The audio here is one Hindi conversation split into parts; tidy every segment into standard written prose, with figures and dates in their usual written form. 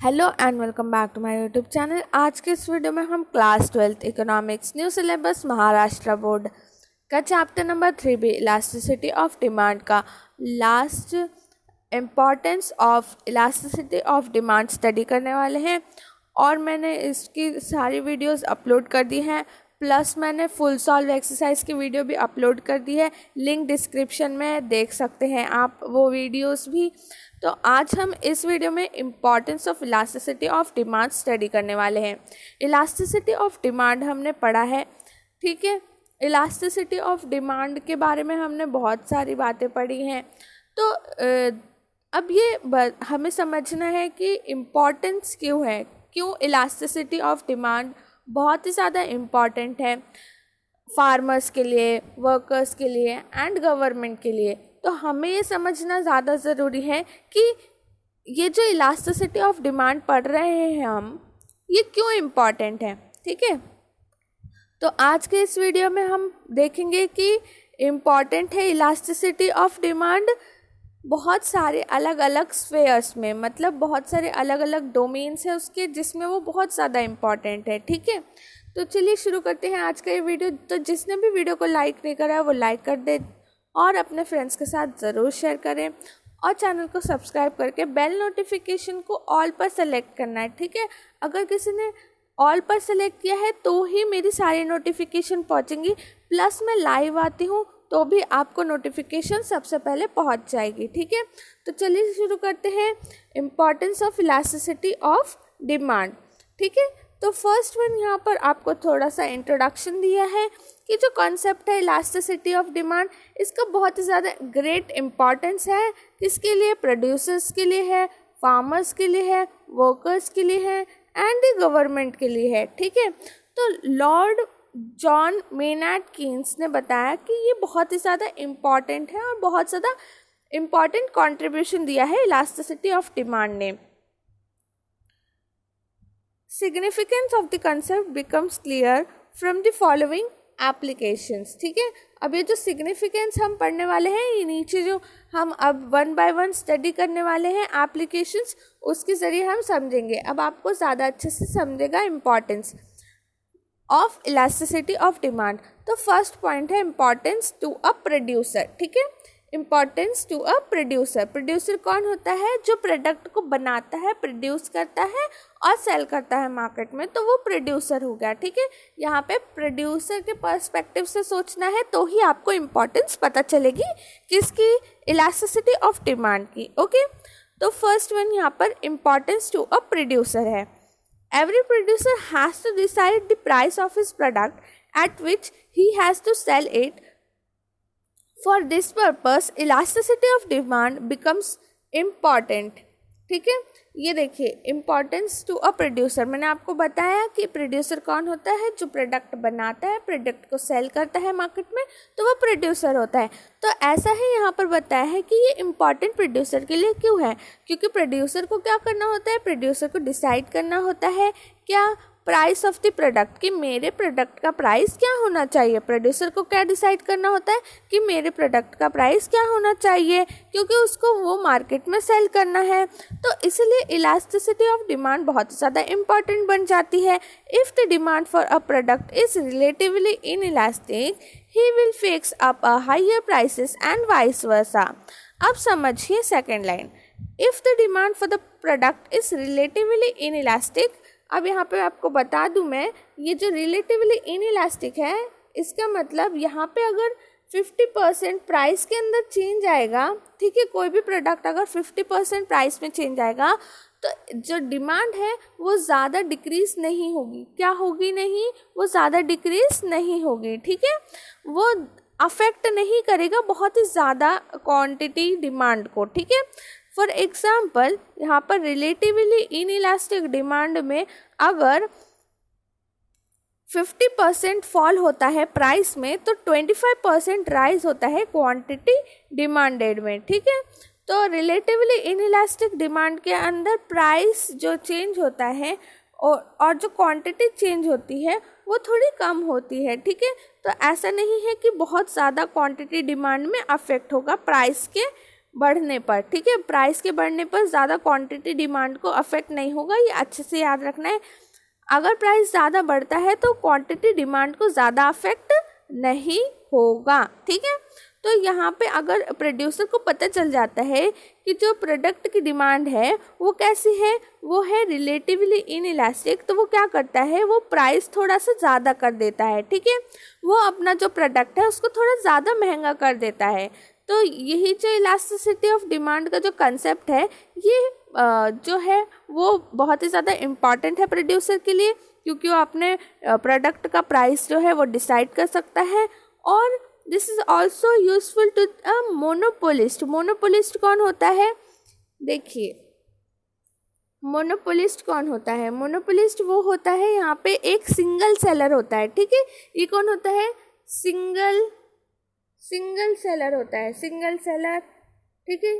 Hello and welcome back to my YouTube channel. आज के इस वीडियो में हम class 12th economics new syllabus Maharashtra board का chapter number 3B elasticity of demand का last importance of elasticity of demand study करने वाले हैं। और मैंने इसकी सारी वीडियोस अपलोड कर दी हैं, प्लस मैंने फुल सॉल्व एक्सरसाइज की वीडियो भी अपलोड कर दी है। लिंक डिस्क्रिप्शन में देख सकते हैं आप वो वीडियोस भी। तो आज हम इस वीडियो में importance of elasticity of demand study करने वाले हैं। इलास्टिसिटी ऑफ डिमांड हमने पढ़ा है, ठीक है। इलास्टिसिटी ऑफ डिमांड के बारे में हमने बहुत सारी बातें पढ़ी हैं। तो अब ये हमें समझना है कि इम्पॉर्टेंस क्यों है, क्यों इलास्टिसिटी ऑफ डिमांड बहुत ही ज़्यादा इम्पॉर्टेंट है फार्मर्स के लिए, वर्कर्स के लिए एंड गवर्नमेंट के लिए। तो हमें ये समझना ज़्यादा ज़रूरी है कि ये जो इलास्टिसिटी ऑफ डिमांड पढ़ रहे हैं हम, ये क्यों इम्पॉर्टेंट है, ठीक है। तो आज के इस वीडियो में हम देखेंगे कि इम्पॉर्टेंट है इलास्टिसिटी ऑफ डिमांड बहुत सारे अलग अलग स्फेयर्स में, मतलब बहुत सारे अलग अलग डोमेन्स हैं उसके, जिसमें वो बहुत ज़्यादा इम्पॉर्टेंट है, ठीक है। तो चलिए शुरू करते हैं आज का ये वीडियो। तो जिसने भी वीडियो को लाइक नहीं करा है वो लाइक कर दे और अपने फ्रेंड्स के साथ ज़रूर शेयर करें और चैनल को सब्सक्राइब करके बेल नोटिफिकेशन को ऑल पर सेलेक्ट करना है, ठीक है। अगर किसी ने ऑल पर सेलेक्ट किया है तो ही मेरी सारी नोटिफिकेशन पहुंचेंगी, प्लस मैं लाइव आती हूँ तो भी आपको नोटिफिकेशन सबसे पहले पहुंच जाएगी, ठीक है। तो चलिए शुरू करते हैं importance of elasticity of demand, ठीक है। तो फर्स्ट वन यहाँ पर आपको थोड़ा सा इंट्रोडक्शन दिया है कि जो कॉन्सेप्ट है इलास्टिसिटी ऑफ डिमांड, इसका बहुत ही ज़्यादा ग्रेट इम्पॉर्टेंस है। किसके लिए? प्रोड्यूसर्स के लिए है, फार्मर्स के लिए है, वर्कर्स के लिए है एंड गवर्नमेंट के लिए है, ठीक है। तो लॉर्ड जॉन मेनार्ड कीन्स ने बताया कि ये बहुत ही ज़्यादा इम्पॉर्टेंट है और बहुत ज़्यादा इम्पॉर्टेंट कॉन्ट्रीब्यूशन दिया है इलास्टिसिटी ऑफ डिमांड ने। Significance of the concept becomes clear from the following applications, ठीक है। अब ये जो सिग्निफिकेंस हम पढ़ने वाले हैं, ये नीचे जो हम अब वन बाय वन स्टडी करने वाले हैं एप्लीकेशंस, उसके ज़रिए हम समझेंगे। अब आपको ज़्यादा अच्छे से समझेगा importance of elasticity of demand. तो फर्स्ट पॉइंट है इम्पॉर्टेंस टू अ प्रोड्यूसर, ठीक है। Importance to a producer. Producer कौन होता है? जो प्रोडक्ट को बनाता है, प्रोड्यूस करता है और सेल करता है मार्केट में, तो वो प्रोड्यूसर हो गया, ठीक है। यहाँ पे प्रोड्यूसर के पर्सपेक्टिव से सोचना है तो ही आपको इम्पॉर्टेंस पता चलेगी किसकी? इलास्टिसिटी ऑफ डिमांड की, ओके। तो फर्स्ट वन यहाँ पर इम्पॉर्टेंस टू अ प्रोड्यूसर है। Every producer has to decide the price of his product at which he has to sell it. For this purpose, elasticity of demand becomes important. ठीक है, ये देखिए इम्पॉर्टेंस टू अ प्रोड्यूसर। मैंने आपको बताया कि प्रोड्यूसर कौन होता है? जो प्रोडक्ट बनाता है, प्रोडक्ट को सेल करता है मार्केट में, तो वो प्रोड्यूसर होता है। तो ऐसा ही यहाँ पर बताया है कि ये इम्पॉर्टेंट प्रोड्यूसर के लिए क्यों है, क्योंकि प्रोड्यूसर को क्या करना होता है? प्रोड्यूसर को डिसाइड करना होता है क्या? प्राइस ऑफ द प्रोडक्ट, कि मेरे प्रोडक्ट का प्राइस क्या होना चाहिए। प्रोड्यूसर को क्या डिसाइड करना होता है कि मेरे प्रोडक्ट का प्राइस क्या होना चाहिए, क्योंकि उसको वो मार्केट में सेल करना है। तो इसलिए इलास्टिसिटी ऑफ डिमांड बहुत ज़्यादा इम्पॉर्टेंट बन जाती है। If the demand for a product is relatively inelastic, he will fix up a higher prices and vice versa. अब समझिए second line, if the demand for the product is relatively inelastic. अब यहाँ पे आपको बता दूँ मैं, ये जो रिलेटिवली इनइलास्टिक है, इसका मतलब यहाँ पे अगर 50% प्राइस के अंदर चेंज आएगा, ठीक है, कोई भी प्रोडक्ट अगर 50% प्राइस में चेंज आएगा तो जो डिमांड है वो ज़्यादा डिक्रीज़ नहीं होगी। क्या होगी? नहीं, वो ज़्यादा डिक्रीज़ नहीं होगी, ठीक है। वो अफेक्ट नहीं करेगा बहुत ही ज़्यादा क्वांटिटी डिमांड को, ठीक है। फॉर एग्ज़ाम्पल यहाँ पर रिलेटिवली इनइलास्टिक डिमांड में अगर 50% फॉल होता है प्राइस में, तो 25% राइज होता है क्वांटिटी डिमांडेड में, ठीक है। तो रिलेटिवली इनइलास्टिक डिमांड के अंदर प्राइस जो चेंज होता है और जो क्वांटिटी चेंज होती है वो थोड़ी कम होती है, ठीक है। तो ऐसा नहीं है कि बहुत ज़्यादा क्वांटिटी डिमांड में अफेक्ट होगा प्राइस के बढ़ने पर, ठीक है, प्राइस के बढ़ने पर ज़्यादा क्वांटिटी डिमांड को अफेक्ट नहीं होगा, ये अच्छे से याद रखना है। अगर प्राइस ज़्यादा बढ़ता है तो क्वांटिटी डिमांड को ज़्यादा अफेक्ट नहीं होगा, ठीक है। तो यहाँ पे अगर प्रोड्यूसर को पता चल जाता है कि जो प्रोडक्ट की डिमांड है वो कैसी है, वो है रिलेटिवली इनइलास्टिक, तो वो क्या करता है, वो प्राइस थोड़ा सा ज़्यादा कर देता है, ठीक है, वो अपना जो प्रोडक्ट है उसको थोड़ा ज़्यादा महंगा कर देता है। तो यही जो इलास्टिसिटी ऑफ डिमांड का जो कंसेप्ट है, ये जो है वो बहुत ही ज़्यादा इम्पॉर्टेंट है प्रोड्यूसर के लिए, क्योंकि वो अपने प्रोडक्ट का प्राइस जो है वो डिसाइड कर सकता है। और this is also useful to a monopolist. Monopolist कौन होता है, देखिए मोनोपोलिस्ट कौन होता है, मोनोपोलिस्ट वो होता है यहाँ पे एक सिंगल सेलर होता है, ठीक है। ये कौन होता है, सिंगल सेलर होता है, सिंगल सेलर, ठीक है।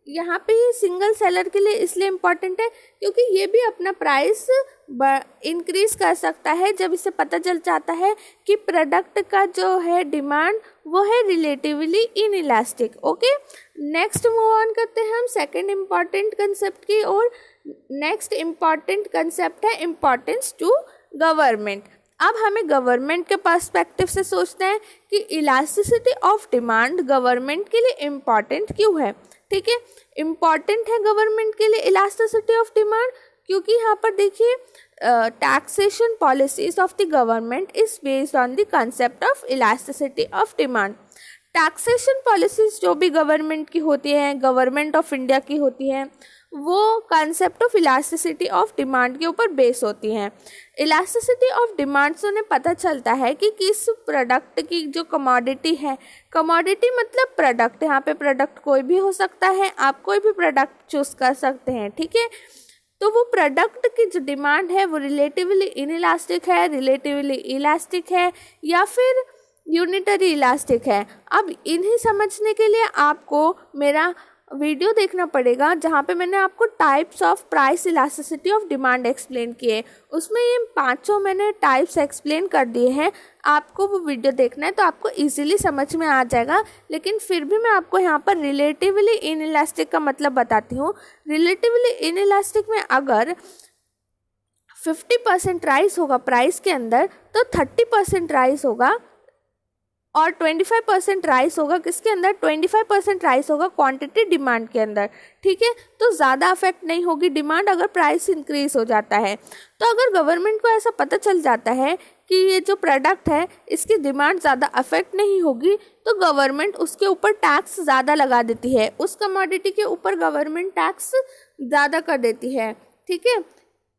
यहाँ पे ये सिंगल सेलर के लिए इसलिए इम्पॉर्टेंट है क्योंकि ये भी अपना प्राइस इंक्रीज कर सकता है जब इसे पता चल जाता है कि प्रोडक्ट का जो है डिमांड वो है relatively inelastic. Okay, next move on करते हैं हम सेकंड इम्पॉर्टेंट कंसेप्ट की ओर। नेक्स्ट इम्पॉर्टेंट कंसेप्ट है इम्पॉर्टेंस टू गवर्नमेंट। अब हमें गवर्नमेंट के पर्सपेक्टिव से सोचते हैं कि इलास्टिसिटी ऑफ डिमांड गवर्नमेंट के लिए इम्पॉर्टेंट क्यों है, ठीक है। इम्पॉर्टेंट है गवर्नमेंट के लिए इलास्टिसिटी ऑफ डिमांड क्योंकि यहाँ पर देखिए taxation policies of the government is based on the concept of elasticity of demand. Taxation policies जो भी गवर्नमेंट की होती हैं, गवर्नमेंट ऑफ इंडिया की होती हैं, वो concept of elasticity of demand के ऊपर बेस होती हैं। इलास्टिसिटी ऑफ डिमांड से उन्हें पता चलता है कि किस प्रोडक्ट की जो कमोडिटी है, कमोडिटी मतलब प्रोडक्ट, यहाँ पे प्रोडक्ट कोई भी हो सकता है, आप कोई भी प्रोडक्ट चूज कर सकते हैं, ठीक है। तो वो प्रोडक्ट की जो डिमांड है वो रिलेटिवली इनइलास्टिक है, रिलेटिवली इलास्टिक है या फिर यूनिटरी इलास्टिक है। अब इन्हें समझने के लिए आपको मेरा वीडियो देखना पड़ेगा जहाँ पे मैंने आपको types of price elasticity of demand explain किए, उसमें ये पांचों मैंने टाइप्स एक्सप्लेन कर दिए हैं। आपको वो वीडियो देखना है तो आपको इजीली समझ में आ जाएगा, लेकिन फिर भी मैं आपको यहाँ पर रिलेटिवली इनइलास्टिक का मतलब बताती हूँ। रिलेटिवली इनइलास्टिक में अगर 50% राइस होगा प्राइस के अंदर तो 30% राइस होगा और 25% राइस होगा किसके अंदर, 25% राइस होगा क्वांटिटी डिमांड के अंदर, ठीक है। तो ज़्यादा अफेक्ट नहीं होगी डिमांड अगर प्राइस इंक्रीज हो जाता है। तो अगर गवर्नमेंट को ऐसा पता चल जाता है कि ये जो प्रोडक्ट है इसकी डिमांड ज़्यादा अफेक्ट नहीं होगी तो गवर्नमेंट उसके ऊपर टैक्स ज़्यादा लगा देती है, उस कमोडिटी के ऊपर गवर्नमेंट टैक्स ज़्यादा कर देती है, ठीक है।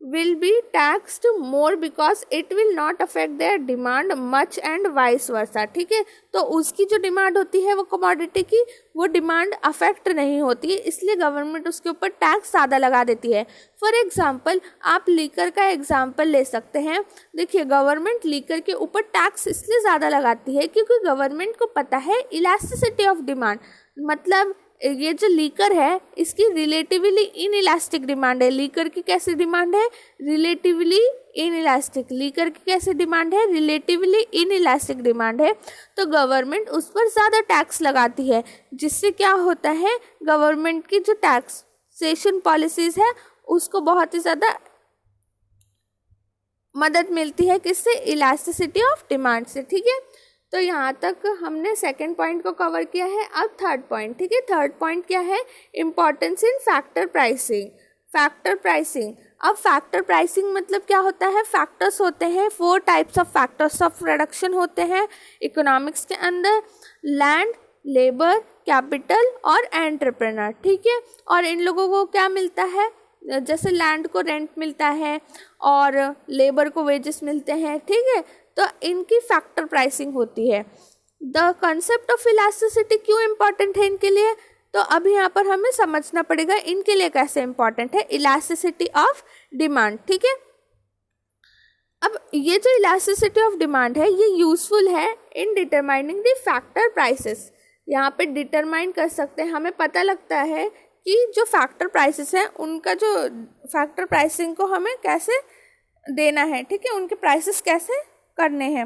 will be taxed more because it will not affect their demand much and vice versa, ठीक है। तो उसकी जो डिमांड होती है वो कमोडिटी की, वो डिमांड अफेक्ट नहीं होती है, इसलिए गवर्नमेंट उसके ऊपर टैक्स ज़्यादा लगा देती है। फॉर एग्जांपल आप लीकर का एग्जांपल ले सकते हैं। देखिए गवर्नमेंट लीकर के ऊपर टैक्स इसलिए ज़्यादा लगाती है क्योंकि गवर्नमेंट को पता है इलास्टिसिटी ऑफ डिमांड, मतलब ये जो लीकर है इसकी रिलेटिवली इनइलास्टिक डिमांड है। लीकर की कैसी डिमांड है, रिलेटिवली इनइलास्टिक। लीकर की कैसी डिमांड है, रिलेटिवली इनइलास्टिक डिमांड है। तो गवर्नमेंट उस पर ज़्यादा टैक्स लगाती है, जिससे क्या होता है गवर्नमेंट की जो टैक्सेशन पॉलिसीज है उसको बहुत ही ज़्यादा मदद मिलती है, किससे, इलास्टिसिटी ऑफ डिमांड से, ठीक है। तो यहाँ तक हमने सेकंड पॉइंट को कवर किया है। अब थर्ड पॉइंट, ठीक है। थर्ड पॉइंट क्या है, इम्पॉर्टेंस इन फैक्टर प्राइसिंग। फैक्टर प्राइसिंग, अब फैक्टर प्राइसिंग मतलब क्या होता है, फैक्टर्स होते हैं, 4 types of factors of production होते हैं इकोनॉमिक्स के अंदर, लैंड, लेबर, कैपिटल और एंटरप्रेन्योर, ठीक है। और इन लोगों को क्या मिलता है, जैसे लैंड को रेंट मिलता है और लेबर को वेजेस मिलते हैं, ठीक है। तो इनकी फैक्टर प्राइसिंग होती है। द कंसेप्ट ऑफ इलास्टिसिटी क्यों इम्पॉर्टेंट है इनके लिए, तो अभी यहाँ पर हमें समझना पड़ेगा इनके लिए कैसे इम्पॉर्टेंट है इलास्टिसिटी ऑफ डिमांड, ठीक है। अब ये जो इलास्टिसिटी ऑफ डिमांड है ये यूजफुल है in determining the factor prices. यहाँ पे डिटरमाइन कर सकते हैं, हमें पता लगता है कि जो फैक्टर प्राइसेस हैं उनका जो फैक्टर प्राइसिंग को हमें कैसे देना है, ठीक है, उनके प्राइसेस कैसे करने हैं।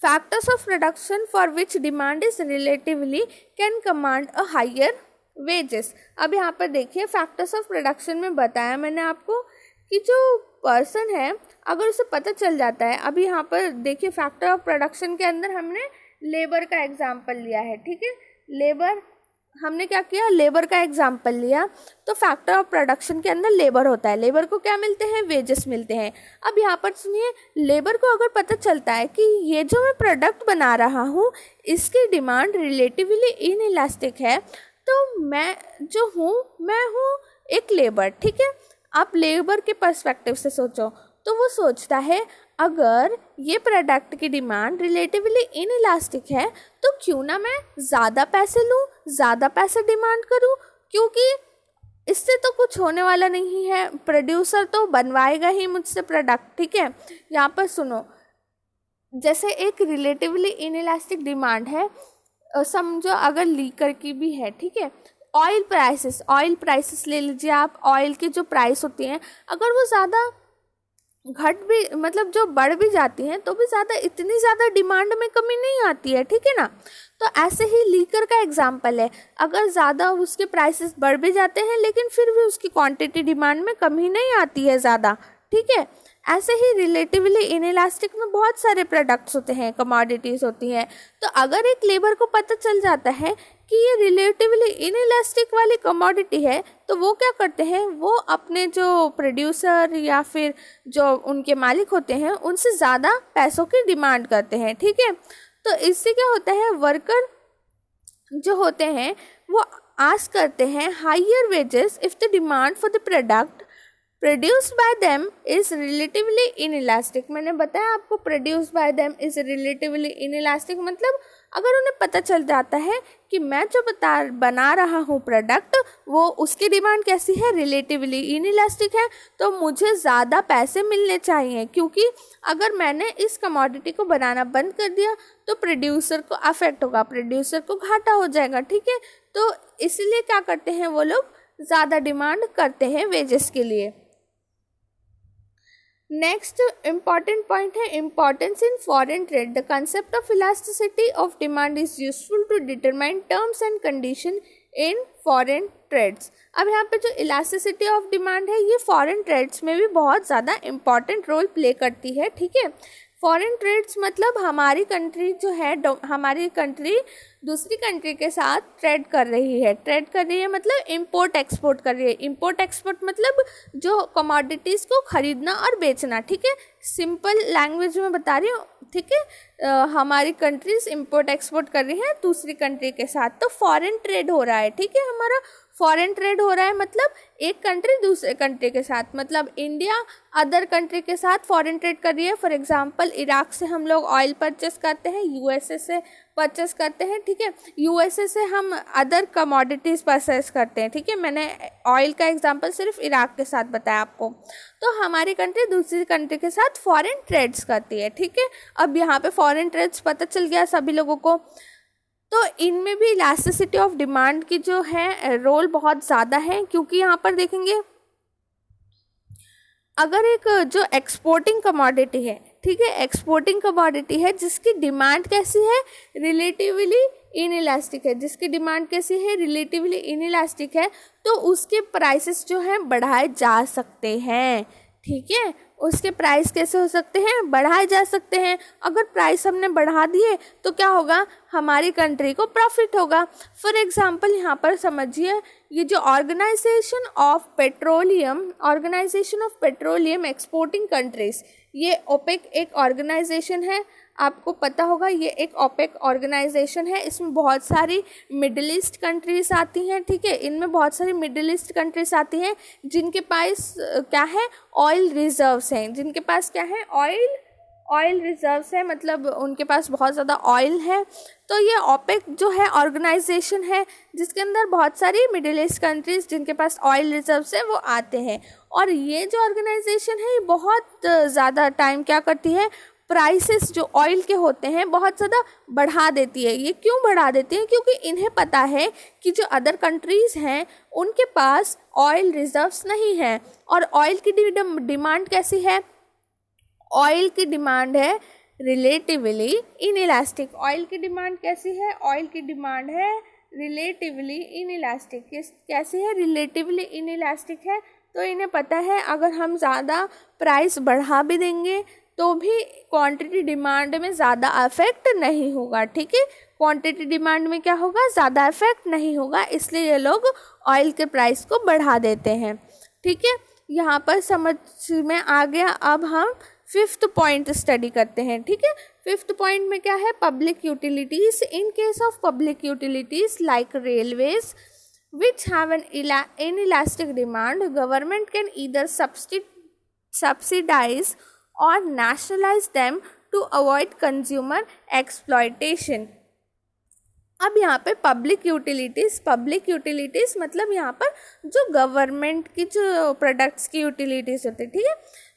Factors of production for which demand is relatively can command a higher wages. अब यहाँ पर देखिए फैक्टर्स ऑफ प्रोडक्शन में बताया मैंने आपको कि जो पर्सन है अगर उसे पता चल जाता है, अभी यहाँ पर देखिए फैक्टर ऑफ प्रोडक्शन के अंदर हमने लेबर का एग्जाम्पल लिया है, ठीक है, लेबर हमने क्या किया, लेबर का एग्जाम्पल लिया, तो फैक्टर ऑफ प्रोडक्शन के अंदर लेबर होता है, लेबर को क्या मिलते हैं, वेजेस मिलते हैं। अब यहाँ पर सुनिए, लेबर को अगर पता चलता है कि ये जो मैं प्रोडक्ट बना रहा हूँ इसकी डिमांड रिलेटिवली इनइलास्टिक है, तो मैं जो हूँ मैं हूँ एक लेबर, ठीक है। आप लेबर के पर्सपेक्टिव से सोचो तो वो सोचता है अगर ये प्रोडक्ट की डिमांड रिलेटिवली इनइलास्टिक है तो क्यों ना मैं ज़्यादा पैसे लूँ, ज़्यादा पैसे डिमांड करूँ, क्योंकि इससे तो कुछ होने वाला नहीं है, प्रोड्यूसर तो बनवाएगा ही मुझसे प्रोडक्ट, ठीक है। यहाँ पर सुनो, जैसे एक रिलेटिवली इनइलास्टिक डिमांड है, समझो अगर लीकर की भी है, ठीक है। ऑयल प्राइसेस ले लीजिए आप, ऑयल की जो प्राइस होती हैं अगर वो ज़्यादा घट भी मतलब जो बढ़ भी जाती हैं तो भी इतनी ज़्यादा डिमांड में कमी नहीं आती है, ठीक है ना। तो ऐसे ही लीकर का एग्जांपल है, अगर ज़्यादा उसके प्राइसेस बढ़ भी जाते हैं लेकिन फिर भी उसकी क्वांटिटी डिमांड में कमी नहीं आती है ज़्यादा, ठीक है। ऐसे ही रिलेटिवली इनइलास्टिक में बहुत सारे प्रोडक्ट्स होते हैं, कमोडिटीज़ होती हैं। तो अगर एक लेबर को पता चल जाता है कि ये रिलेटिवली इनइलास्टिक वाली कमोडिटी है तो वो क्या करते हैं, वो अपने जो प्रोड्यूसर या फिर जो उनके मालिक होते हैं उनसे ज़्यादा पैसों की डिमांड करते हैं, ठीक है। तो इससे क्या होता है, वर्कर जो होते हैं वो आस्क करते हैं higher wages if the demand for the product produced by them is relatively inelastic. मैंने बताया आपको produced by them is relatively inelastic मतलब अगर उन्हें पता चल जाता है कि मैं जो बना रहा हूँ प्रोडक्ट वो उसकी डिमांड कैसी है, रिलेटिवली इनइलास्टिक है, तो मुझे ज़्यादा पैसे मिलने चाहिए, क्योंकि अगर मैंने इस कमोडिटी को बनाना बंद कर दिया तो प्रोड्यूसर को अफेक्ट होगा, प्रोड्यूसर को घाटा हो जाएगा, ठीक है। तो इसलिए क्या करते हैं वो लोग, ज़्यादा डिमांड करते हैं वेजेस के लिए। नेक्स्ट इम्पॉर्टेंट पॉइंट है importance in foreign trade. The concept of elasticity of demand is useful to determine terms and condition in foreign trades. अब यहाँ पे जो इलास्टिसिटी ऑफ डिमांड है ये फॉरेन ट्रेड्स में भी बहुत ज़्यादा इम्पॉर्टेंट रोल प्ले करती है, ठीक है। फॉरेन ट्रेड्स मतलब हमारी कंट्री जो है, हमारी कंट्री दूसरी कंट्री के साथ ट्रेड कर रही है मतलब इंपोर्ट एक्सपोर्ट कर रही है। इंपोर्ट एक्सपोर्ट मतलब जो कमोडिटीज़ को खरीदना और बेचना, ठीक है, सिंपल लैंग्वेज में बता रही हूँ, ठीक है। हमारी कंट्रीज इंपोर्ट एक्सपोर्ट कर रही है दूसरी कंट्री के साथ, तो फॉरेन ट्रेड हो रहा है, ठीक है। हमारा फॉरेन ट्रेड हो रहा है मतलब एक कंट्री दूसरे कंट्री के साथ, मतलब इंडिया अदर कंट्री के साथ फॉरेन ट्रेड कर रही है। फॉर एग्जांपल इराक से हम लोग ऑयल परचेस करते हैं, यूएसए से परचेस करते हैं, ठीक है। यूएसए से हम अदर कमोडिटीज़ परचेस करते हैं, ठीक है। मैंने ऑयल का एग्जांपल सिर्फ इराक के साथ बताया आपको। तो हमारी कंट्री दूसरी कंट्री के साथ फॉरेन ट्रेड्स करती है, ठीक है। अब यहाँ पे फॉरेन ट्रेड्स पता चल गया सभी लोगों को, तो इनमें भी इलास्टिसिटी ऑफ डिमांड की जो है रोल बहुत ज़्यादा है, क्योंकि यहाँ पर देखेंगे अगर एक जो एक्सपोर्टिंग कमोडिटी है, ठीक है, एक्सपोर्टिंग कमोडिटी है जिसकी डिमांड कैसी है, रिलेटिवली इनइलास्टिक है, जिसकी डिमांड कैसी है, रिलेटिवली इनइलास्टिक है, तो उसके प्राइसेस जो हैं बढ़ाए जा सकते हैं, ठीक है। उसके प्राइस कैसे हो सकते हैं, बढ़ाए जा सकते हैं। अगर प्राइस हमने बढ़ा दिए तो क्या होगा, हमारी कंट्री को प्रॉफिट होगा। फॉर एग्जांपल यहाँ पर समझिए, ये जो organization of petroleum exporting countries, ये ओपेक एक ऑर्गेनाइजेशन है, आपको पता होगा ये एक ओपेक ऑर्गेनाइजेशन है। इसमें बहुत सारी मिडिल ईस्ट कंट्रीज आती हैं, ठीक है। इनमें बहुत सारी मिडिल ईस्ट कंट्रीज आती हैं जिनके पास क्या है, ऑयल रिजर्व्स हैं, जिनके पास क्या है, ऑयल रिजर्व्स है, मतलब उनके पास बहुत ज़्यादा ऑयल है। तो ये ओपेक जो है ऑर्गेनाइजेशन है जिसके अंदर बहुत सारी मिडिल ईस्ट कंट्रीज जिनके पास ऑयल रिजर्व्स है वो आते हैं। और ये जो ऑर्गेनाइजेशन है ये बहुत ज़्यादा टाइम क्या करती है, प्राइसेस जो ऑयल के होते हैं बहुत ज़्यादा बढ़ा देती है। ये क्यों बढ़ा देती है, क्योंकि इन्हें पता है कि जो अदर कंट्रीज़ हैं उनके पास ऑयल रिजर्व्स नहीं हैं। और ऑयल की डिमांड कैसी है, ऑयल की डिमांड है रिलेटिवली इनइलास्टिक। ऑयल की डिमांड कैसी है? ऑयल की डिमांड है रिलेटिवली इनइलास्टिक। कैसी है? रिलेटिवली इनइलास्टिक है। तो इन्हें पता है अगर हम ज़्यादा प्राइस बढ़ा भी देंगे तो भी क्वांटिटी डिमांड में ज़्यादा अफेक्ट नहीं होगा। ठीक है, क्वांटिटी डिमांड में क्या होगा? ज़्यादा इफेक्ट नहीं होगा, इसलिए ये लोग ऑयल के प्राइस को बढ़ा देते हैं। ठीक है, यहाँ पर समझ में आ गया। अब हम 5th पॉइंट स्टडी करते हैं। ठीक है, 5th पॉइंट में क्या है? Public utilities. In case of public utilities like railways which have an inelastic demand, government can either subsidize or nationalize them to avoid consumer exploitation। अब यहाँ पे पब्लिक यूटिलिटीज़ मतलब यहाँ पर जो गवर्नमेंट की जो प्रोडक्ट्स की यूटिलिटीज़ होती है। ठीक है,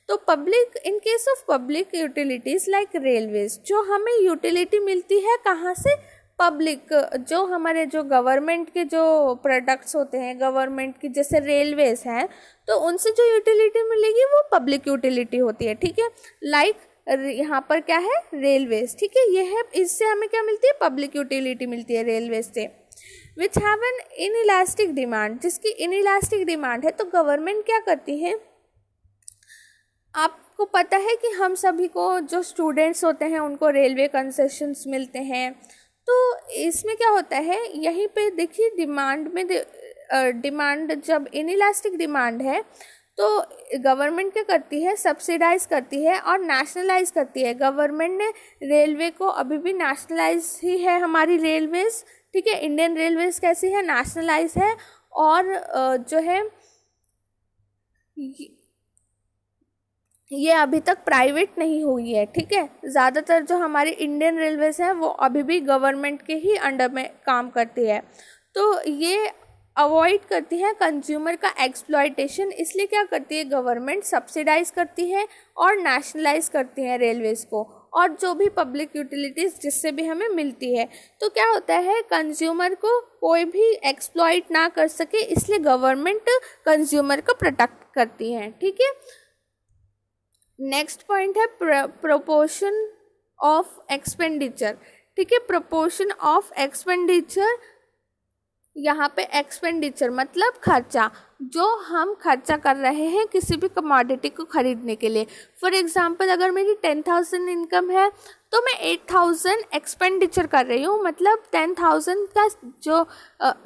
तो public, in case of public utilities like railways, जो हमें यूटिलिटी मिलती है कहाँ से? पब्लिक, जो हमारे जो गवर्नमेंट के जो प्रोडक्ट्स होते हैं गवर्नमेंट की, जैसे रेलवेज हैं, तो उनसे जो यूटिलिटी मिलेगी वो पब्लिक यूटिलिटी होती है। ठीक है, लाइक यहाँ पर क्या है? रेलवेज। ठीक है, ये है, इससे हमें क्या मिलती है? पब्लिक यूटिलिटी मिलती है रेलवेज से। Which have an inelastic demand, जिसकी इनइलास्टिक डिमांड है, तो गवर्नमेंट क्या करती है? आपको पता है कि हम सभी को जो स्टूडेंट्स होते हैं उनको रेलवे कंसेशंस मिलते हैं। तो इसमें क्या होता है? यहीं पे देखिए डिमांड में डिमांड जब इनइलास्टिक डिमांड है तो गवर्नमेंट क्या करती है? सब्सिडाइज करती है और नेशनलाइज करती है। गवर्नमेंट ने रेलवे को अभी भी नेशनलाइज ही है हमारी रेलवेज। ठीक है, इंडियन रेलवेज कैसी है? नेशनलाइज है। और जो है ये अभी तक प्राइवेट नहीं हुई है। ठीक है, ज़्यादातर जो हमारी इंडियन रेलवेज है वो अभी भी गवर्नमेंट के ही अंडर में काम करती है। तो ये अवॉइड करती है कंज्यूमर का एक्सप्लॉयटेशन, इसलिए क्या करती है? गवर्नमेंट सब्सिडाइज करती है और नेशनलाइज करती है रेलवेज़ को, और जो भी पब्लिक यूटिलिटीज़ जिससे भी हमें मिलती है। तो क्या होता है? कंज्यूमर को कोई भी एक्सप्लॉइट ना कर सके, इसलिए गवर्नमेंट कंज्यूमर को प्रोटेक्ट करती है। ठीक है, नेक्स्ट पॉइंट है प्रोपोर्शन ऑफ एक्सपेंडिचर। ठीक है, प्रोपोर्शन ऑफ एक्सपेंडिचर, यहाँ पे एक्सपेंडिचर मतलब खर्चा, जो हम खर्चा कर रहे हैं किसी भी कमोडिटी को खरीदने के लिए। फॉर एग्जांपल अगर मेरी 10,000 इनकम है तो मैं 8,000 एक्सपेंडिचर कर रही हूँ, मतलब 10,000 का जो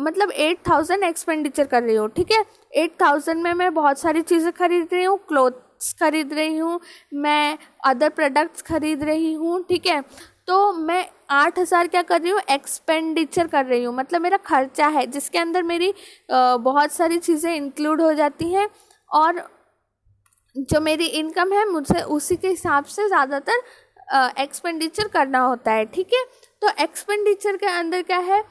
मतलब 8,000 एक्सपेंडिचर कर रही हूँ। ठीक है, 8,000 में मैं बहुत सारी चीज़ें खरीद रही हूँ, क्लोथ्स खरीद रही हूँ, मैं अदर प्रोडक्ट्स खरीद रही हूँ। ठीक है, तो मैं 8,000 क्या कर रही हूँ? एक्सपेंडिचर कर रही हूँ, मतलब मेरा खर्चा है जिसके अंदर मेरी बहुत सारी चीज़ें इंक्लूड हो जाती हैं, और जो मेरी इनकम है मुझसे उसी के हिसाब से ज़्यादातर एक्सपेंडिचर करना होता है। ठीक है, तो एक्सपेंडिचर के अंदर क्या है?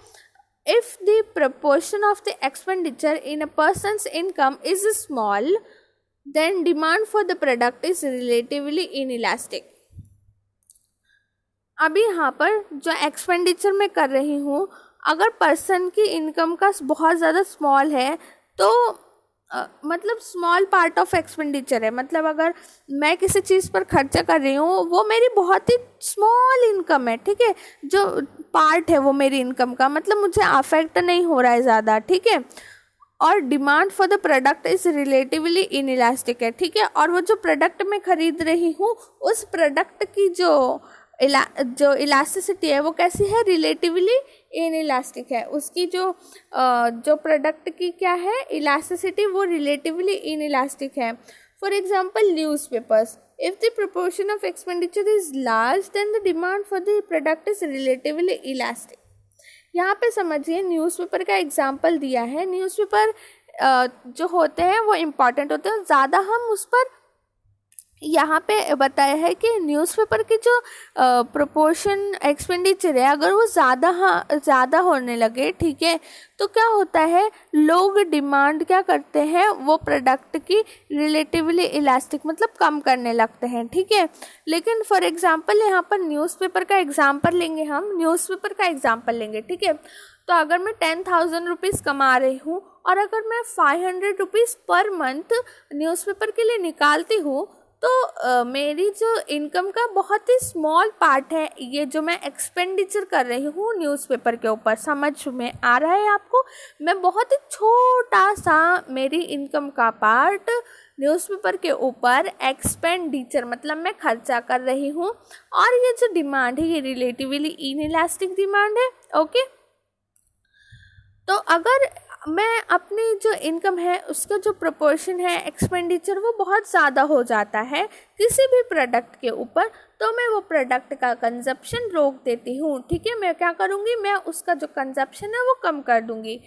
If the proportion of the expenditure in a person's income is small then demand for the product is relatively inelastic. अभी यहाँ पर जो एक्सपेंडिचर मैं कर रही हूँ, अगर पर्सन की इनकम का बहुत ज़्यादा स्मॉल है तो मतलब स्मॉल पार्ट ऑफ एक्सपेंडिचर है, मतलब अगर मैं किसी चीज़ पर खर्चा कर रही हूँ वो मेरी बहुत ही स्मॉल इनकम है। ठीक है, जो पार्ट है वो मेरी इनकम का, मतलब मुझे अफेक्ट नहीं हो रहा है ज़्यादा। ठीक है, और demand for the product is relatively inelastic है। ठीक है, और वो जो प्रोडक्ट मैं खरीद रही हूँ उस प्रोडक्ट की जो इलास्टिसिटी है वो कैसी है? रिलेटिवली इनइलास्टिक है। उसकी जो प्रोडक्ट की क्या है? इलास्टिसिटी, वो रिलेटिवली इनइलास्टिक है। For example newspapers, if the proportion of expenditure is large then the demand for the product is relatively elastic. यहाँ पे समझिए न्यूज़पेपर का एग्जांपल दिया है। न्यूज़पेपर जो होते हैं वो इम्पॉर्टेंट होते हैं, ज़्यादा हम उस पर यहाँ पे बताया है कि न्यूज़पेपर की जो प्रोपोर्शन एक्सपेंडिचर है अगर वो ज़्यादा होने लगे, ठीक है, तो क्या होता है? लोग डिमांड क्या करते हैं? वो प्रोडक्ट की रिलेटिवली इलास्टिक मतलब कम करने लगते हैं। ठीक है, लेकिन फॉर एग्जांपल यहाँ पर न्यूज़पेपर का एग्जांपल लेंगे, हम न्यूज़पेपर का एग्जांपल लेंगे। ठीक है, तो अगर मैं 10,000 रुपीज़ कमा रही हूँ और अगर मैं 500 रुपीज़ पर मंथ न्यूज़पेपर के लिए निकालती हूँ तो मेरी जो इनकम का बहुत ही स्मॉल पार्ट है ये जो मैं एक्सपेंडिचर कर रही हूँ न्यूज़पेपर के ऊपर। समझ में आ रहा है आपको? मैं बहुत ही छोटा सा मेरी इनकम का पार्ट न्यूज़पेपर के ऊपर एक्सपेंडिचर मतलब मैं खर्चा कर रही हूँ। और ये जो डिमांड है ये रिलेटिवली इनइलास्टिक डिमांड है। ओके, तो अगर मैं अपनी जो इनकम है उसका जो प्रोपोर्शन है एक्सपेंडिचर वो बहुत ज़्यादा हो जाता है किसी भी प्रोडक्ट के ऊपर, तो मैं वो प्रोडक्ट का कंजप्शन रोक देती हूँ। ठीक है, मैं क्या करूँगी, मैं उसका जो कंजप्शन है वो कम कर दूँगी।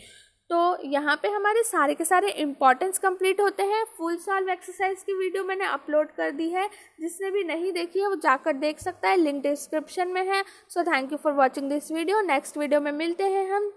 तो यहाँ पे हमारे सारे के सारे इम्पॉर्टेंस कंप्लीट होते हैं। फुल सॉल्व एक्सरसाइज की वीडियो मैंने अपलोड कर दी है, जिसने भी नहीं देखी है वो जाकर देख सकता है, लिंक डिस्क्रिप्शन में है। So thank you for watching this video. Next video में मिलते हैं हम।